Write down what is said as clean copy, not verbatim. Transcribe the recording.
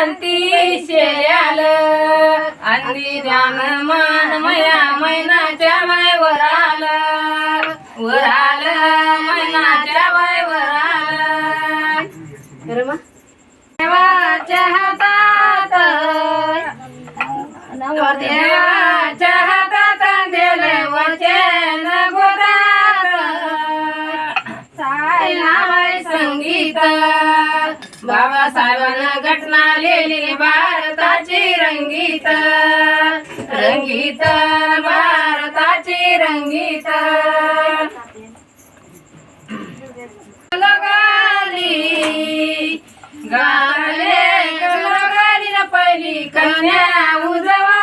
क्रांती शेल्याल अंदी ध्यान मान मया मैनाच्या वायवर आलं मैनाच्या वायवर आलं देवाच्या हातात देवाच्या हातात दिले वचन गोदात साई नावाय संगीत बाबासाहेबांना घटना लिहिली भारताची रंगीत रंगीत भारताची रंगीत गाली गाले गाली ना पहिली कन्या उजवा